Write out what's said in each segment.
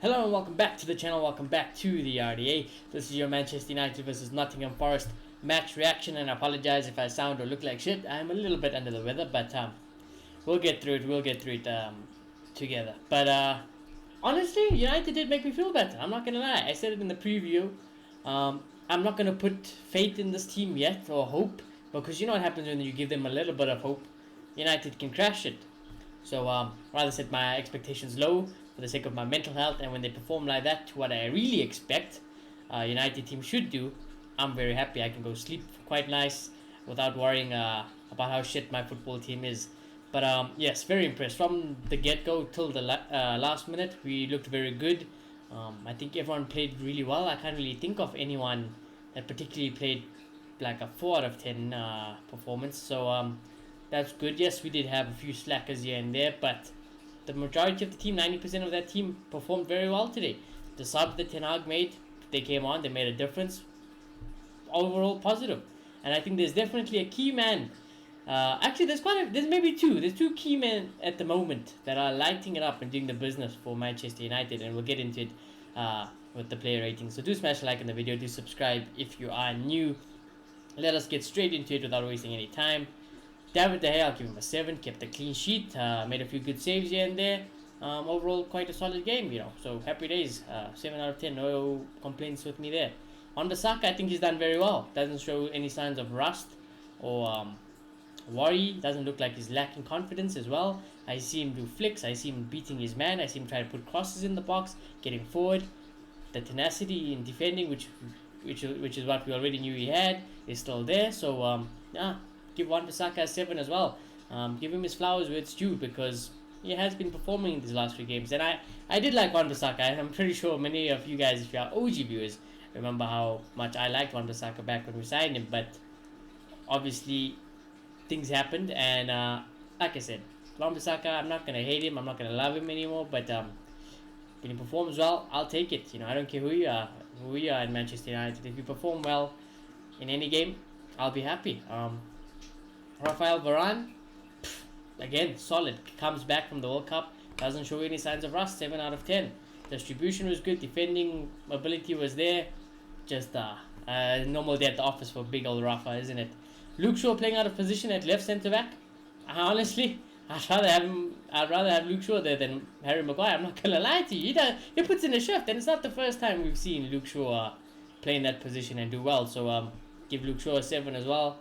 Hello and welcome back to the channel, welcome back to the RDA. This is your Manchester United versus Nottingham Forest match reaction, and I apologize if I sound or look like shit. I'm a little bit under the weather, but we'll get through it together. But honestly, United did make me feel better. I'm not gonna lie. I said it in the preview. I'm not gonna put faith in this team yet or hope, because you know what happens when you give them a little bit of hope. United can crash it. So rather set my expectations low for the sake of my mental health, and when they perform like that to what I really expect United team should do, I'm very happy. I can go sleep quite nice without worrying about how shit my football team is. But yes, very impressed from the get-go till the last minute. We looked very good. I think everyone played really well. I can't really think of anyone that particularly played like a 4 out of 10 performance. So that's good. Yes, we did have a few slackers here and there, but the majority of the team, 90% of that team, performed very well today. The subs that Ten Hag made, they came on, they made a difference. Overall positive. And I think there's definitely a key man. Actually, there's maybe two. There's two key men at the moment that are lighting it up and doing the business for Manchester United, and we'll get into it with the player rating. So do smash a like on the video, do subscribe if you are new. Let us get straight into it without wasting any time. David De Gea, I'll give him a 7. Kept a clean sheet. Made a few good saves here and there. Overall, quite a solid game, you know. So happy days. 7 out of 10. No complaints with me there. On Bissaka, I think he's done very well. Doesn't show any signs of rust or worry. Doesn't look like he's lacking confidence as well. I see him do flicks. I see him beating his man. I see him try to put crosses in the box, getting forward. The tenacity in defending, which is what we already knew he had, is still there. So give Wan-Bissaka a 7 as well. Give him his flowers where it's due, because he has been performing in these last few games. And I did like Wan-Bissaka. I'm pretty sure many of you guys, if you are OG viewers, remember how much I liked Wan-Bissaka back when we signed him. But obviously, things happened. And like I said, Wan-Bissaka, I'm not going to hate him. I'm not going to love him anymore. But when he performs well, I'll take it. You know, I don't care who you are in Manchester United. If you perform well in any game, I'll be happy. Rafael Varane, again, solid. Comes back from the World Cup. Doesn't show any signs of rust. 7 out of 10. Distribution was good. Defending ability was there. Just normal day at the office for big old Rafa, isn't it? Luke Shaw playing out of position at left centre back. Honestly, I'd rather have Luke Shaw there than Harry Maguire. I'm not gonna lie to you. He puts in a shift, and it's not the first time we've seen Luke Shaw play in that position and do well. So give Luke Shaw a 7 as well.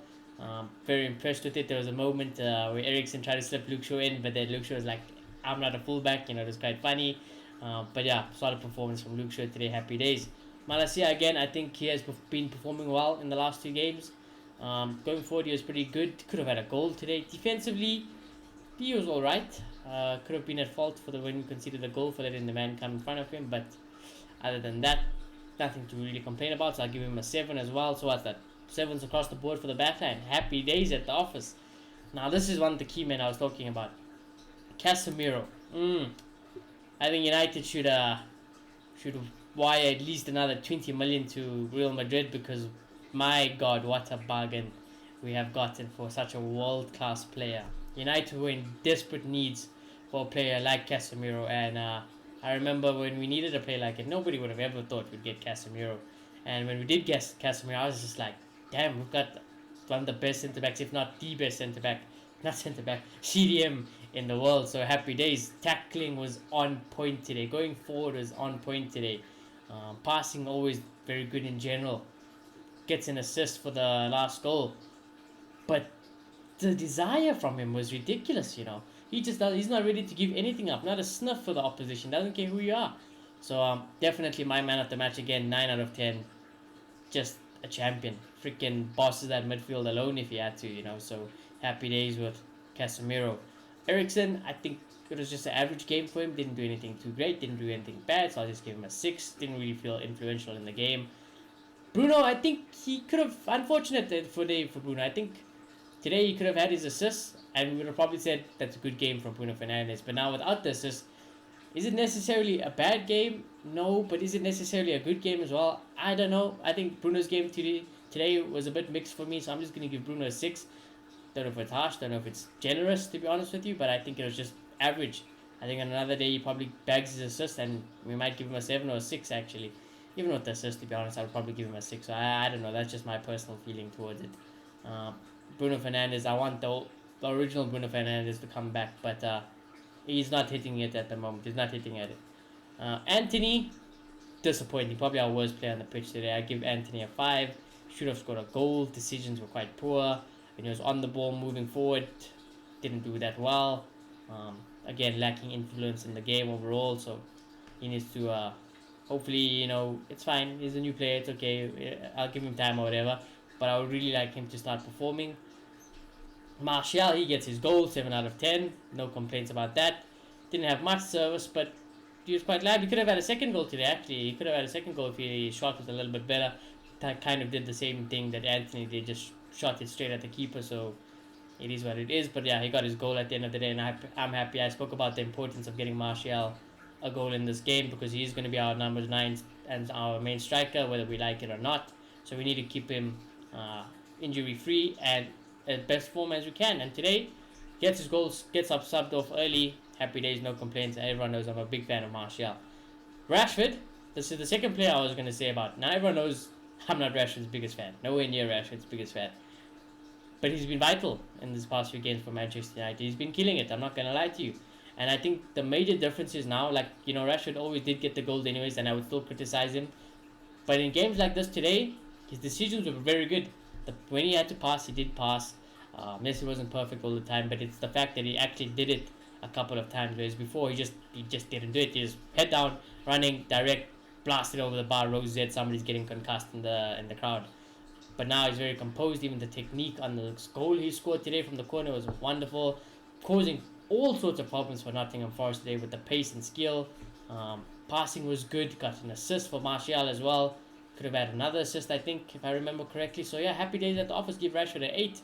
Very impressed with it. There was a moment where Eriksen tried to slip Luke Shaw in, but then Luke Shaw was like, I'm not a fullback, you know, it was quite funny. But yeah, solid performance from Luke Shaw today. Happy days. Malacia, again, I think he has been performing well in the last 2 games. Going forward, he was pretty good. Could have had a goal today. Defensively, he was alright. Could have been at fault for when we conceded the goal for letting the man come in front of him, but other than that, nothing to really complain about. So I'll give him a 7 as well. So what's that? 7s across the board for the backline. Happy days at the office. Now this is one of the key men I was talking about. Casemiro. I think United should wire at least another 20 million to Real Madrid, because my God, what a bargain we have gotten for such a world-class player. United were in desperate needs for a player like Casemiro, and I remember when we needed a player like it, nobody would have ever thought we'd get Casemiro. And when we did get Casemiro, I was just like, damn, we've got one of the best centre-backs, if not the best CDM in the world. So happy days. Tackling was on point today. Going forward was on point today. Passing always very good in general. Gets an assist for the last goal. But the desire from him was ridiculous, you know. He's not ready to give anything up. Not a sniff for the opposition. Doesn't care who you are. So definitely my man of the match again. 9 out of 10. Just a champion. Freaking bosses that midfield alone if he had to, you know. So happy days with Casemiro. Eriksen, I think it was just an average game for him. Didn't do anything too great. Didn't do anything bad. So I'll just give him a 6. Didn't really feel influential in the game. Bruno, I think he could have... Unfortunate for Bruno. I think today he could have had his assists, and we would have probably said that's a good game from Bruno Fernandes. But now without the assist, is it necessarily a bad game? No, but is it necessarily a good game as well? I don't know. I think Bruno's game today was a bit mixed for me, so I'm just going to give Bruno a 6. Don't know if it's harsh, don't know if it's generous, to be honest with you, but I think it was just average. I think on another day he probably bags his assist, and we might give him a 7 or a 6 actually. Even with the assist, to be honest, I would probably give him a 6. So I don't know. That's just my personal feeling towards it. Uh, Bruno Fernandes, I want the original Bruno Fernandes to come back, but he's not hitting it at the moment. He's not hitting at it. Anthony, disappointing. Probably our worst player on the pitch today. I give Anthony a 5. Should have scored a goal. Decisions were quite poor. When he was on the ball, moving forward, didn't do that well. Again, lacking influence in the game overall. So he needs to. Hopefully, it's fine. He's a new player. It's okay. I'll give him time or whatever. But I would really like him to start performing. Martial, he gets his goal, 7 out of 10. No complaints about that. Didn't have much service, but he was quite lively. He could have had a second goal today, actually. He could have had a second goal if he shot it a little bit better. That kind of did the same thing that Anthony did, just shot it straight at the keeper, so it is what it is. But yeah, he got his goal at the end of the day, and I'm happy. I spoke about the importance of getting Martial a goal in this game because he's going to be our number 9 and our main striker, whether we like it or not. So we need to keep him injury-free and at best form as we can. And today, gets his goals, gets up subbed off early. Happy days, no complaints. Everyone knows I'm a big fan of Martial. Rashford, this is the second player I was going to say about. Now everyone knows I'm not Rashford's biggest fan. Nowhere near Rashford's biggest fan. But he's been vital in these past few games for Manchester United. He's been killing it, I'm not going to lie to you. And I think the major difference is now, Rashford always did get the goals anyways, and I would still criticize him. But in games like this today, his decisions were very good. When he had to pass, he did pass. Messi wasn't perfect all the time, but it's the fact that he actually did it a couple of times, whereas before he just didn't do it. He just head down, running, direct, blasted over the bar, rosette, somebody's getting concussed in the crowd. But now he's very composed. Even the technique on the goal he scored today from the corner was wonderful, causing all sorts of problems for Nottingham Forest today with the pace and skill. Passing was good, got an assist for Martial as well. Could have had another assist, I think, if I remember correctly. So yeah, happy days at the office. Give Rashford an 8.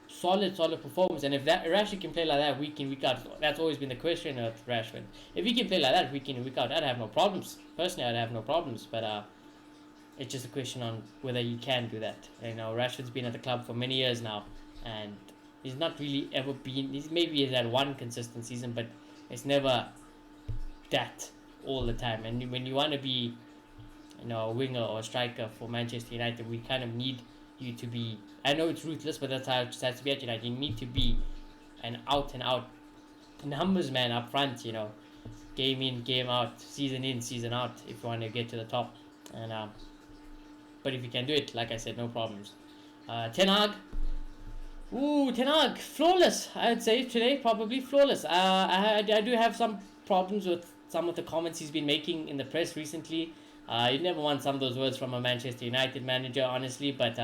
Solid performance. And if Rashford can play like that week in, week out, that's always been the question of Rashford. If he can play like that week in, week out, I'd have no problems. Personally, I'd have no problems. But it's just a question on whether he can do that. Rashford's been at the club for many years now, and he's not really ever been. Maybe he's had one consistent season, but it's never that all the time. And when you want to be, a winger or a striker for Manchester United, we kind of need you to be. I know it's ruthless, but that's how it just has to be at United. You need to be an out and out numbers man up front. Game in, game out, season in, season out. If you want to get to the top, and but if you can do it, like I said, no problems. Ten Hag. Ten Hag, flawless. I'd say today, probably flawless. I do have some problems with some of the comments he's been making in the press recently. You never want some of those words from a Manchester United manager, honestly, but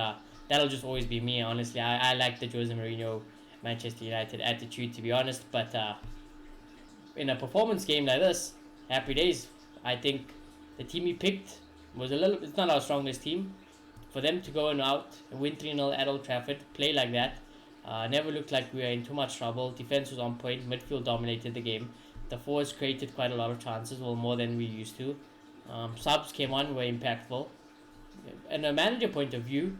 that'll just always be me, honestly. I like the Jose Mourinho Manchester United attitude, to be honest, but in a performance game like this, happy days. I think the team he picked was it's not our strongest team. For them to go out and win 3-0 at Old Trafford, play like that, never looked like we were in too much trouble. Defense was on point, midfield dominated the game. The forwards created quite a lot of chances, well, more than we used to. Subs came on, were impactful. In a manager point of view,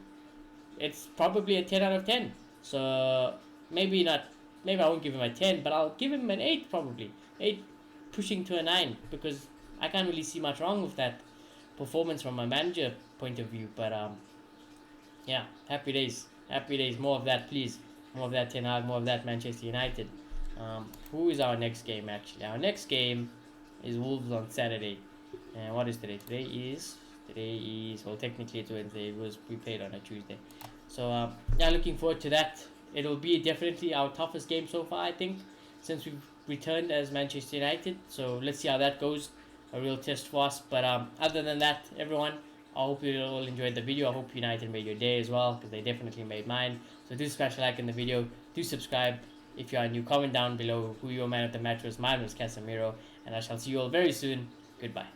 it's probably a 10 out of 10. So maybe I won't give him a 10, but I'll give him an 8 probably. 8 pushing to a 9, because I can't really see much wrong with that performance from a manager point of view. But yeah, happy days. More of that, please. More of that Ten Hag, more of that Manchester United. Who is our next game actually? Our next game is Wolves on Saturday. And what is today? Today is well, technically it's Wednesday. We played on a Tuesday. So yeah, looking forward to that. It'll be definitely our toughest game so far, I think, since we've returned as Manchester United. So let's see how that goes. A real test for us. But other than that, everyone, I hope you all enjoyed the video. I hope United made your day as well, because they definitely made mine. So do smash a like in the video. Do subscribe. If you are new, comment down below who your man of the match was. Mine was Casemiro. And I shall see you all very soon. Goodbye.